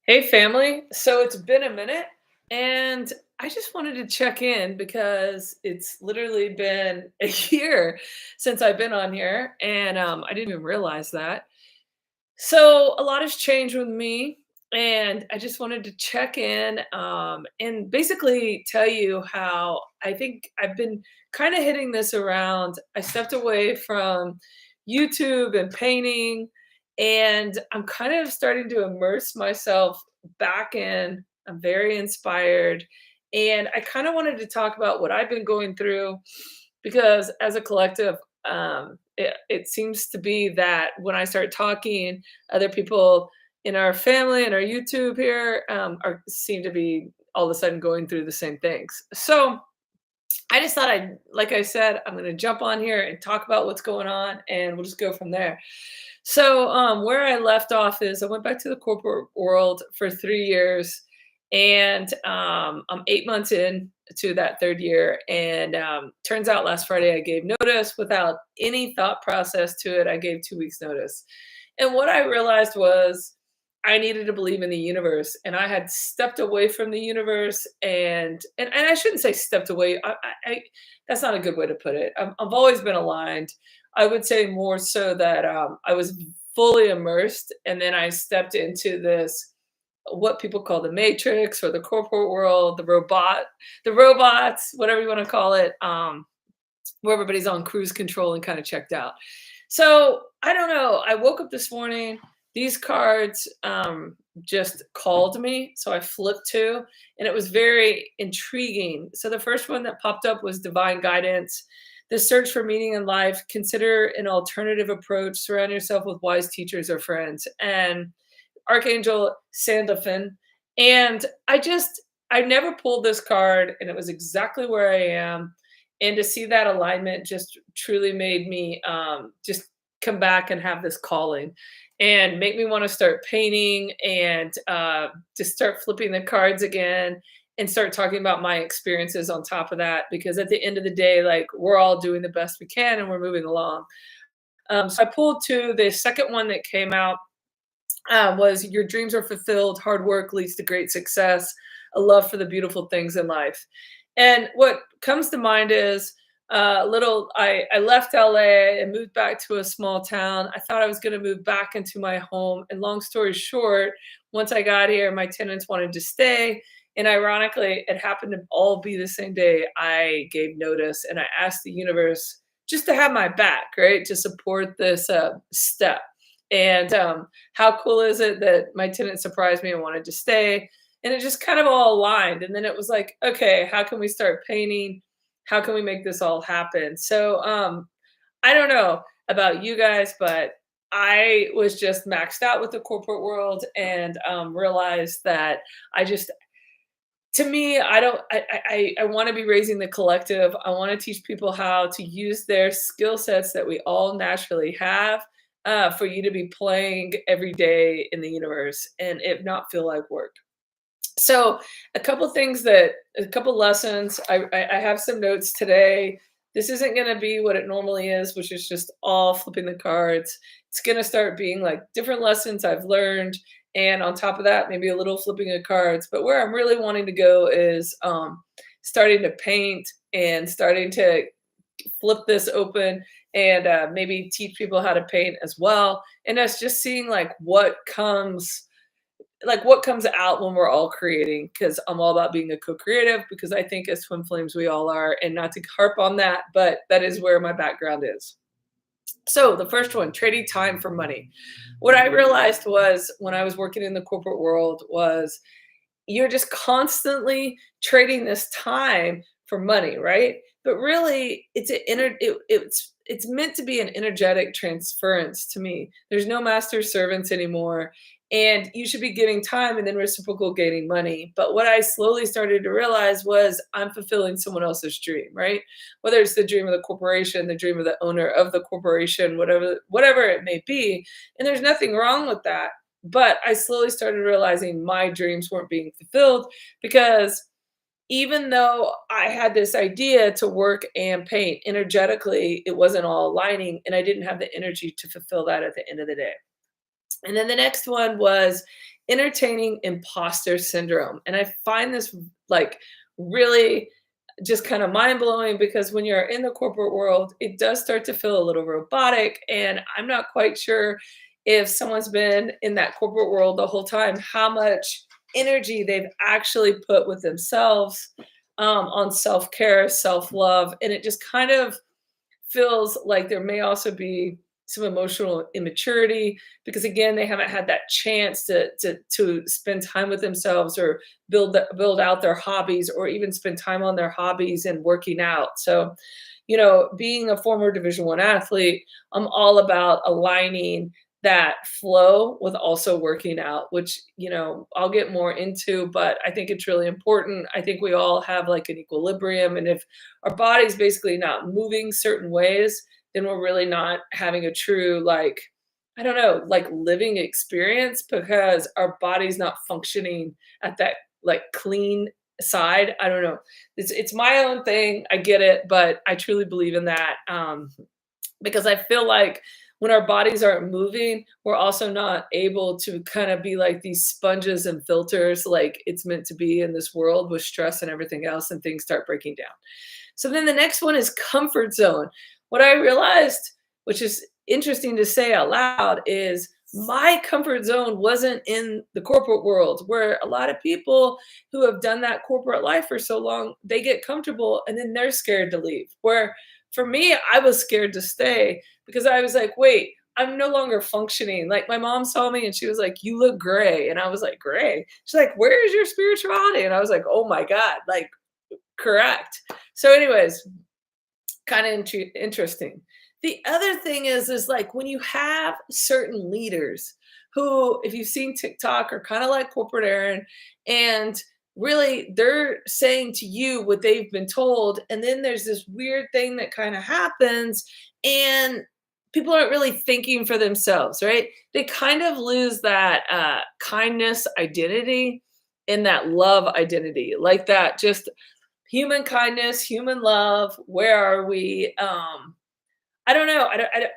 Hey, family. So it's been a minute, and I just wanted to check in because it's literally been a year since I've been on here, and I didn't even realize that. So a lot has changed with me, and I just wanted to check in and basically tell you how I think I've been kind of hitting this around. I stepped away from YouTube and painting, and I'm kind of starting to immerse myself back in. I'm very inspired, and I kind of wanted to talk about what I've been going through because as a collective, it seems to be that when I start talking, other people in our family and our YouTube here are seem to be all of a sudden going through the same things. So I just thought like I said, I'm going to jump on here and talk about what's going on, and we'll just go from there. So where I left off is I went back to the corporate world for 3 years, and I'm 8 months in to that third year. And turns out last Friday I gave notice without any thought process to it. I gave 2 weeks notice, and what I realized was I needed to believe in the universe, and I had stepped away from the universe, and I shouldn't say stepped away. I that's not a good way to put it. I've always been aligned. I would say more so that I was fully immersed, and then I stepped into this what people call the matrix or the corporate world, the robots, whatever you want to call it, where everybody's on cruise control and kind of checked out. So I don't know. I woke up this morning. These cards just called me. So I flipped two, and it was very intriguing. So the first one that popped up was divine guidance, the search for meaning in life. Consider an alternative approach. Surround yourself with wise teachers or friends. And Archangel Sandalphon. And I never pulled this card, and it was exactly where I am. And to see that alignment just truly made me just come back and have this calling and make me want to start painting and just start flipping the cards again and start talking about my experiences on top of that. Because at the end of the day, like, we're all doing the best we can and we're moving along. So I pulled two. The second one that came out was your dreams are fulfilled, hard work leads to great success, a love for the beautiful things in life. And what comes to mind is I left LA and moved back to a small town. I thought I was going to move back into my home. And long story short, once I got here, my tenants wanted to stay. And ironically, it happened to all be the same day I gave notice. And I asked the universe just to have my back, right? To support this step. And how cool is it that my tenant surprised me and wanted to stay? And it just kind of all aligned. And then it was like, okay, how can we start painting? How can we make this all happen? So I don't know about you guys, but I was just maxed out with the corporate world and realized that I just to me, I don't I wanna be raising the collective. I wanna teach people how to use their skill sets that we all naturally have, for you to be playing every day in the universe and it not feel like work. So, a couple lessons. I have some notes today. This isn't gonna be what it normally is, which is just all flipping the cards. It's gonna start being like different lessons I've learned, and on top of that, maybe a little flipping of cards. But where I'm really wanting to go is starting to paint and starting to flip this open and maybe teach people how to paint as well. And that's just seeing what comes out when we're all creating, because I'm all about being a co-creative, because I think as twin flames we all are, and not to harp on that, but that is where my background is. So the first one, trading time for money. What I realized was when I was working in the corporate world was you're just constantly trading this time for money, right? But really, it's meant to be an energetic transference to me. There's no master servants anymore, and you should be giving time and then reciprocal gaining money. But what I slowly started to realize was I'm fulfilling someone else's dream, right? Whether it's the dream of the corporation, the dream of the owner of the corporation, whatever it may be, and there's nothing wrong with that. But I slowly started realizing my dreams weren't being fulfilled because even though I had this idea to work and paint energetically, it wasn't all aligning, and I didn't have the energy to fulfill that at the end of the day. And then the next one was entertaining imposter syndrome. And I find this like really just kind of mind blowing because when you're in the corporate world, it does start to feel a little robotic. And I'm not quite sure if someone's been in that corporate world the whole time, how much energy they've actually put with themselves on self care, self love. And it just kind of feels like there may also be some emotional immaturity because again they haven't had that chance to spend time with themselves or build out their hobbies or even spend time on their hobbies and working out. So being a former division 1 athlete, I'm all about aligning that flow with also working out, which I'll get more into, but I think it's really important. I think we all have like an equilibrium, and if our body's basically not moving certain ways, then we're really not having a true, like, I don't know, like living experience because our body's not functioning at that like clean side. I don't know. It's my own thing. I get it, but I truly believe in that. Because I feel like when our bodies aren't moving, we're also not able to kind of be like these sponges and filters like it's meant to be in this world with stress and everything else, and things start breaking down. So then the next one is comfort zone. What I realized, which is interesting to say out loud, is my comfort zone wasn't in the corporate world, where a lot of people who have done that corporate life for so long, they get comfortable and then they're scared to leave. Where for me, I was scared to stay because I was like, wait, I'm no longer functioning. Like my mom saw me and she was like, "You look gray." And I was like, "Gray?" She's like, "Where is your spirituality?" And I was like, "Oh my God, like correct." So, anyways, kind of interesting. The other thing is like when you have certain leaders who, if you've seen TikTok, are kind of like corporate Aaron, and really they're saying to you what they've been told, and then there's this weird thing that kind of happens, and people aren't really thinking for themselves, right? They kind of lose that kindness identity and that love identity, like that just human kindness, human love. Where are we? I don't know.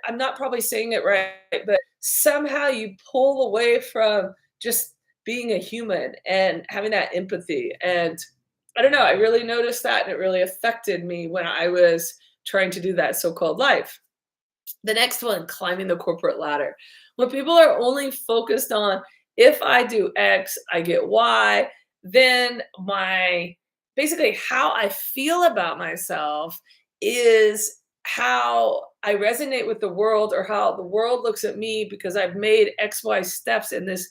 I'm not probably saying it right, but somehow you pull away from just being a human and having that empathy. And I don't know. I really noticed that, and it really affected me when I was trying to do that so-called life. The next one, climbing the corporate ladder. When people are only focused on if I do X, I get Y, then my basically how I feel about myself is how I resonate with the world or how the world looks at me because I've made XY steps in this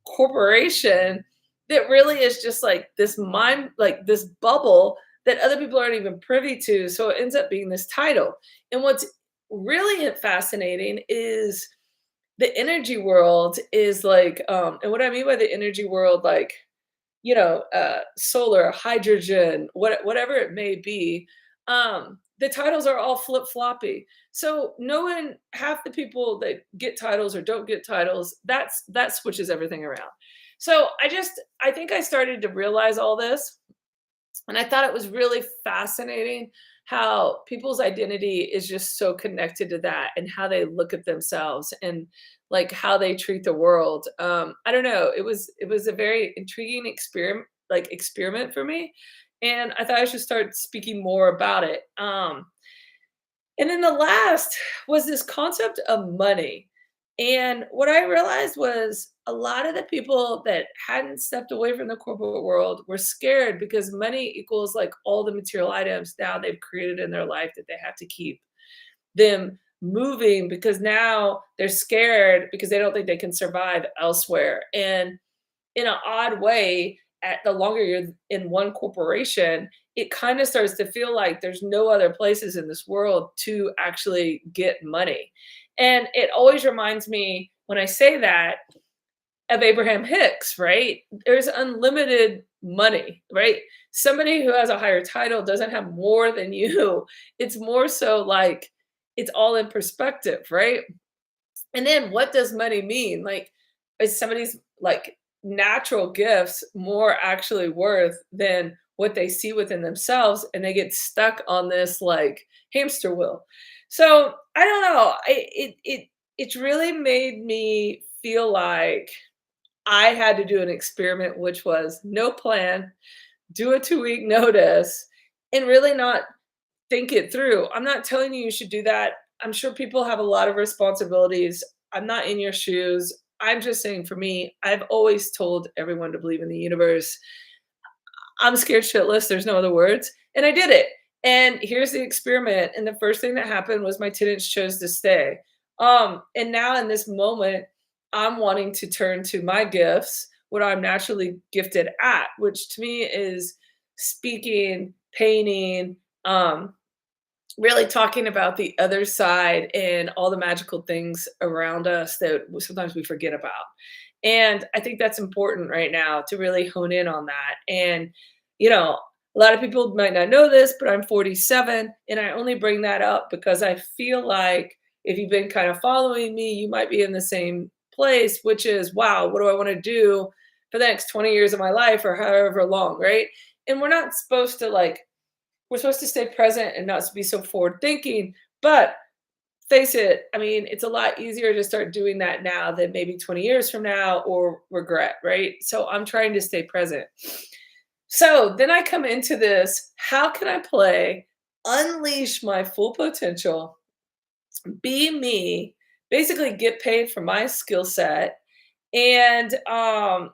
corporation that really is just like this mind, like this bubble that other people aren't even privy to. So it ends up being this title. And what's really fascinating is the energy world is like, and what I mean by the energy world, like, solar, hydrogen, whatever it may be, the titles are all flip floppy. So knowing half the people that get titles or don't get titles, that switches everything around. So I think I started to realize all this, and I thought it was really fascinating how people's identity is just so connected to that and how they look at themselves and like how they treat the world. I don't know. It was a very intriguing experiment for me, and I thought I should start speaking more about it. And then the last was this concept of money. And what I realized was a lot of the people that hadn't stepped away from the corporate world were scared because money equals like all the material items now they've created in their life that they have to keep them moving because now they're scared because they don't think they can survive elsewhere. And in an odd way, at the longer you're in one corporation, it kind of starts to feel like there's no other places in this world to actually get money. And it always reminds me when I say that of Abraham Hicks, right? There's unlimited money, right? Somebody who has a higher title doesn't have more than you. It's more so like it's all in perspective, right? And then what does money mean? Like, is somebody's like natural gifts more actually worth than what they see within themselves? And they get stuck on this like hamster wheel. So I don't know. It's really made me feel like I had to do an experiment, which was no plan, do a 2-week notice, and really not think it through. I'm not telling you you should do that. I'm sure people have a lot of responsibilities. I'm not in your shoes. I'm just saying for me, I've always told everyone to believe in the universe. I'm scared shitless, there's no other words, and I did it. And here's the experiment, and the first thing that happened was my tenants chose to stay. And now in this moment, I'm wanting to turn to my gifts, what I'm naturally gifted at, which to me is speaking, painting, really talking about the other side and all the magical things around us that sometimes we forget about. And I think that's important right now to really hone in on that. And, a lot of people might not know this, but I'm 47. And I only bring that up because I feel like if you've been kind of following me, you might be in the same place, which is, wow, what do I want to do for the next 20 years of my life or however long, right? And we're supposed to stay present and not be so forward thinking. But face it, I mean, it's a lot easier to start doing that now than maybe 20 years from now or regret, right? So I'm trying to stay present. So then I come into this, how can I play, unleash my full potential, be me, basically get paid for my skill set, and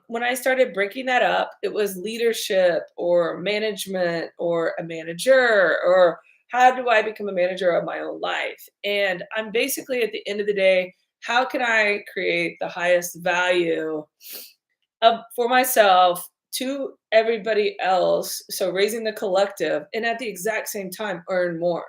when I started breaking that up, it was leadership or management or a manager or how do I become a manager of my own life? And I'm basically at the end of the day, how can I create the highest value for myself to everybody else? So raising the collective and at the exact same time earn more.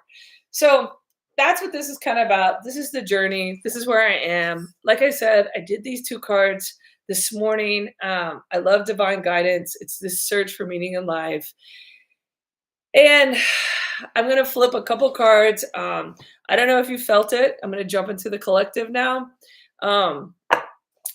So that's what this is kind of about. This is the journey. This is where I am. Like I said, I did these 2 cards this morning. I love divine guidance. It's this search for meaning in life. And I'm going to flip a couple cards. I don't know if you felt it. I'm going to jump into the collective now. Um,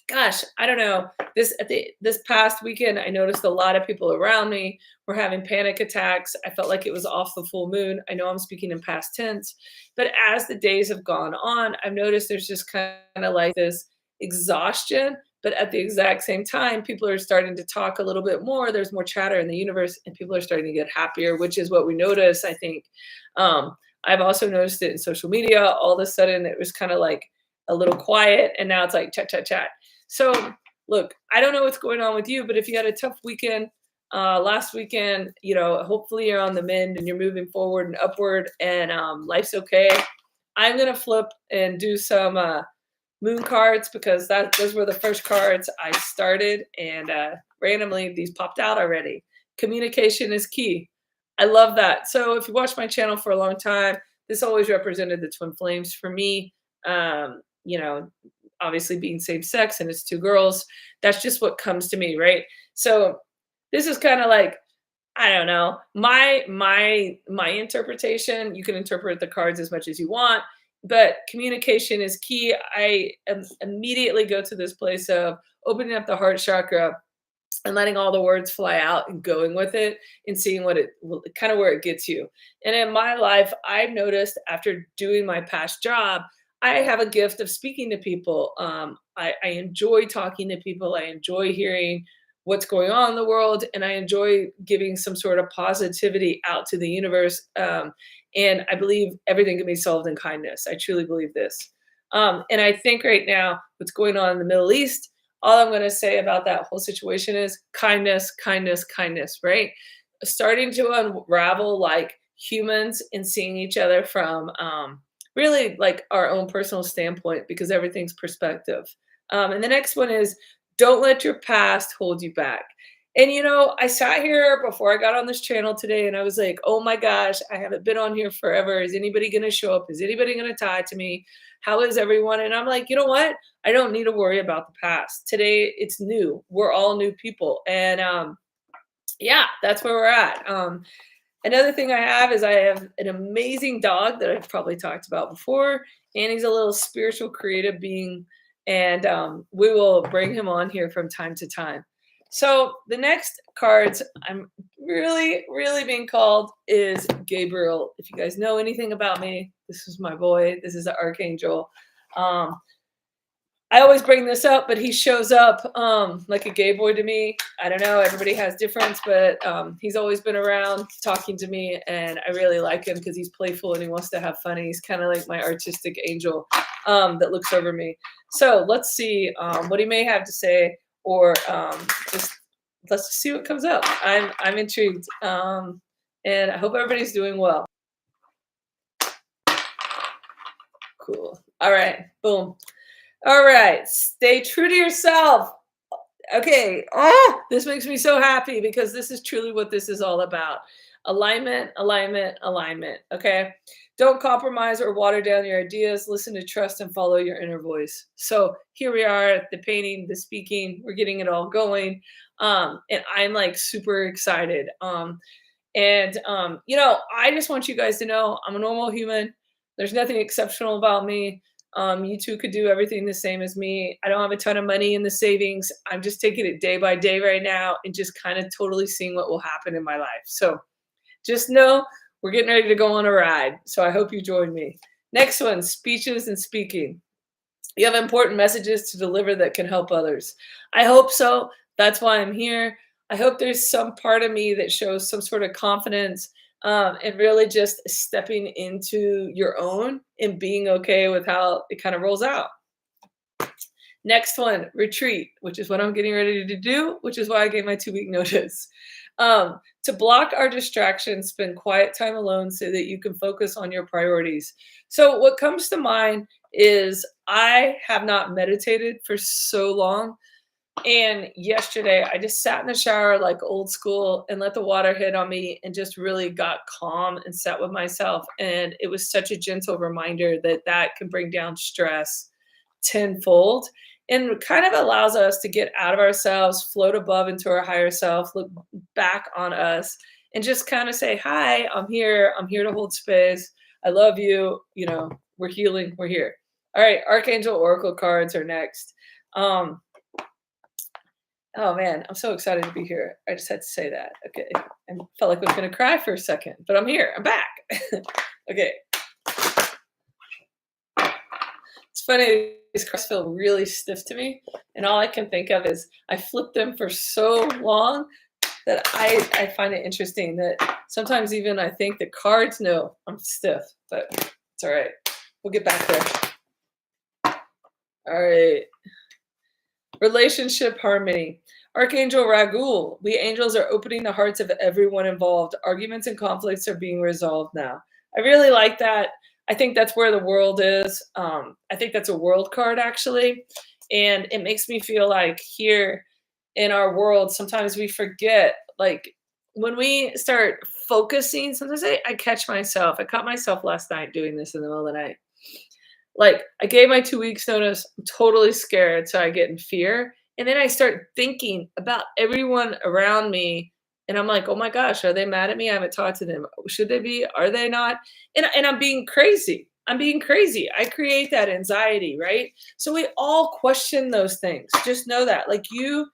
Gosh, I don't know. This past weekend, I noticed a lot of people around me were having panic attacks. I felt like it was off the full moon. I know I'm speaking in past tense, but as the days have gone on, I've noticed there's just kind of like this exhaustion. But at the exact same time, people are starting to talk a little bit more. There's more chatter in the universe, and people are starting to get happier, which is what we notice. I think I've also noticed it in social media. All of a sudden, it was kind of like a little quiet, and now it's like chat, chat, chat. So, look, I don't know what's going on with you, but if you had a tough weekend last weekend, hopefully you're on the mend and you're moving forward and upward, and life's okay. I'm gonna flip and do some moon cards because those were the first cards I started, and randomly these popped out already. Communication is key. I love that. So if you watch my channel for a long time, this always represented the twin flames for me. Um, you know, Obviously being same sex and it's 2 girls, that's just what comes to me, right? So this is kind of like, I don't know, my interpretation. You can interpret the cards as much as you want, but communication is key. Immediately go to this place of opening up the heart chakra and letting all the words fly out and going with it and seeing what it kind of where it gets you. And in my life, I've noticed after doing my past job, I have a gift of speaking to people. I enjoy talking to people. I enjoy hearing what's going on in the world, and I enjoy giving some sort of positivity out to the universe. And I believe everything can be solved in kindness. I truly believe this. And I think right now, what's going on in the Middle East, all I'm going to say about that whole situation is kindness, kindness, kindness, right? Starting to unravel like humans and seeing each other from really like our own personal standpoint because everything's perspective. And the next one is don't let your past hold you back. And I sat here before I got on this channel today and I was like, oh my gosh, I haven't been on here forever. Is anybody going to show up? Is anybody going to tie to me? How is everyone? And I'm like, you know what? I don't need to worry about the past. Today, it's new. We're all new people. And yeah, that's where we're at. Another thing I have is I have an amazing dog that I've probably talked about before, and he's a little spiritual creative being, and we will bring him on here from time to time. So the next cards I'm really, really being called is Gabriel. If you guys know anything about me, this is my boy. This is the archangel. Um, I always bring this up, but he shows up like a gay boy to me. I don't know. Everybody has difference, but he's always been around talking to me, and I really like him because he's playful and he wants to have fun. And he's kind of like my artistic angel that looks over me. So let's see what he may have to say, or just let's just see what comes up. I'm intrigued, and I hope everybody's doing well. Cool. All right. Boom. All right. Stay true to yourself. Okay. Oh, this makes me so happy because this is truly what this is all about. Alignment, alignment, alignment. Okay. Don't compromise or water down your ideas. Listen to trust and follow your inner voice. So here we are, the painting, the speaking, we're getting it all going. And I'm like super excited. I just want you guys to know I'm a normal human. There's nothing exceptional about me. You two could do everything the same as me. I don't have a ton of money in the savings. I'm just taking it day by day right now and just kind of totally seeing what will happen in my life. So just know we're getting ready to go on a ride. So I hope you join me. Next one, speeches and speaking. You have important messages to deliver that can help others. I hope so. That's why I'm here. I hope there's some part of me that shows some sort of confidence and really just stepping into your own and being okay with how it kind of rolls out. Next one, retreat, which is what I'm getting ready to do, which is why I gave my 2-week notice. To block our distractions, spend quiet time alone so that you can focus on your priorities. So what comes to mind is I have not meditated for so long. And yesterday I just sat in the shower like old school and let the water hit on me and just really got calm and sat with myself. And it was such a gentle reminder that that can bring down stress tenfold and kind of allows us to get out of ourselves, float above into our higher self, look back on us and just kind of say, hi, I'm here. I'm here to hold space. I love you. You know, we're healing. We're here. All right. Archangel Oracle cards are next. Oh man, I'm so excited to be here. I just had to say that. Okay. I felt like I was going to cry for a second, but I'm here. I'm back. Okay. It's funny, these cards feel really stiff to me. And all I can think of is I flipped them for so long that I find it interesting that sometimes even I think the cards know I'm stiff, but it's all right. We'll get back there. All right. Relationship harmony. Archangel Ragul. We angels are opening the hearts of everyone involved. Arguments and conflicts are being resolved now. I really like that. I think that's where the world is. I think that's a world card actually. And it makes me feel like here in our world, sometimes we forget, like when we start focusing, sometimes I catch myself. I caught myself last night doing this in the middle of the night. Like I gave my 2 weeks notice, I'm totally scared. So I get in fear. And then I start thinking about everyone around me. And I'm like, oh my gosh, are they mad at me? I haven't talked to them. Should they be? Are they not? And I'm being crazy. I'm being crazy. I create that anxiety, right? So we all question those things. Just know that. Like you,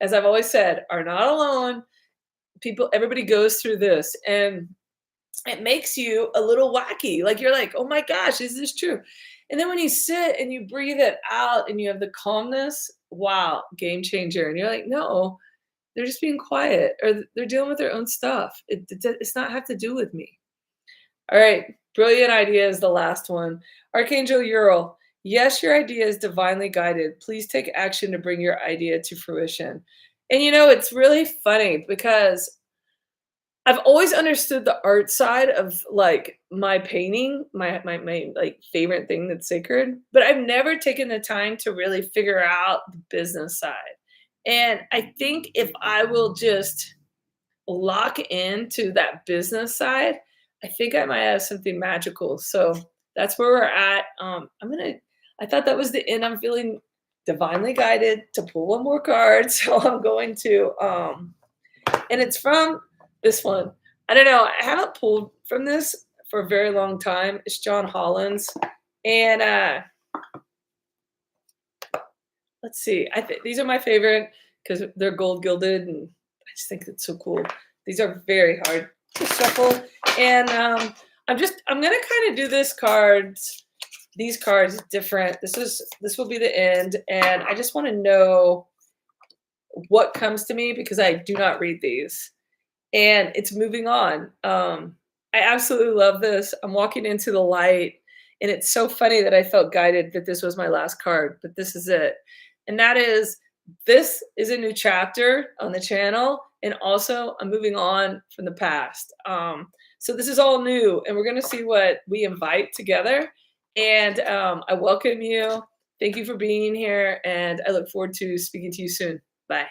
as I've always said, are not alone. People, everybody goes through this. And it makes you a little wacky. Like you're like, oh my gosh, is this true? And then when you sit and you breathe it out and you have the calmness, wow, game changer. And you're like, no, they're just being quiet or they're dealing with their own stuff. It's not have to do with me. All right. Brilliant idea is the last one. Archangel Ural. Yes, your idea is divinely guided. Please take action to bring your idea to fruition. And it's really funny because I've always understood the art side of like my painting, my like favorite thing that's sacred, but I've never taken the time to really figure out the business side. And I think if I will just lock into that business side, I think I might have something magical. So that's where we're at. I thought that was the end. I'm feeling divinely guided to pull one more card. So I'm going to and it's from this one. I don't know. I haven't pulled from this for a very long time. It's John Holland's. And let's see. I think these are my favorite because they're gold gilded and I just think it's so cool. These are very hard to shuffle. And I'm gonna kind of do this card these cards different. This will be the end, and I just want to know what comes to me because I do not read these. And it's moving on. I absolutely love this. I'm walking into the light, and it's so funny that I felt guided that this was my last card, but this is it. And that is this is a new chapter on the channel, and also I'm moving on from the past. So this is all new, and we're gonna see what we invite together. And I welcome you. Thank you for being here, and I look forward to speaking to you soon. Bye.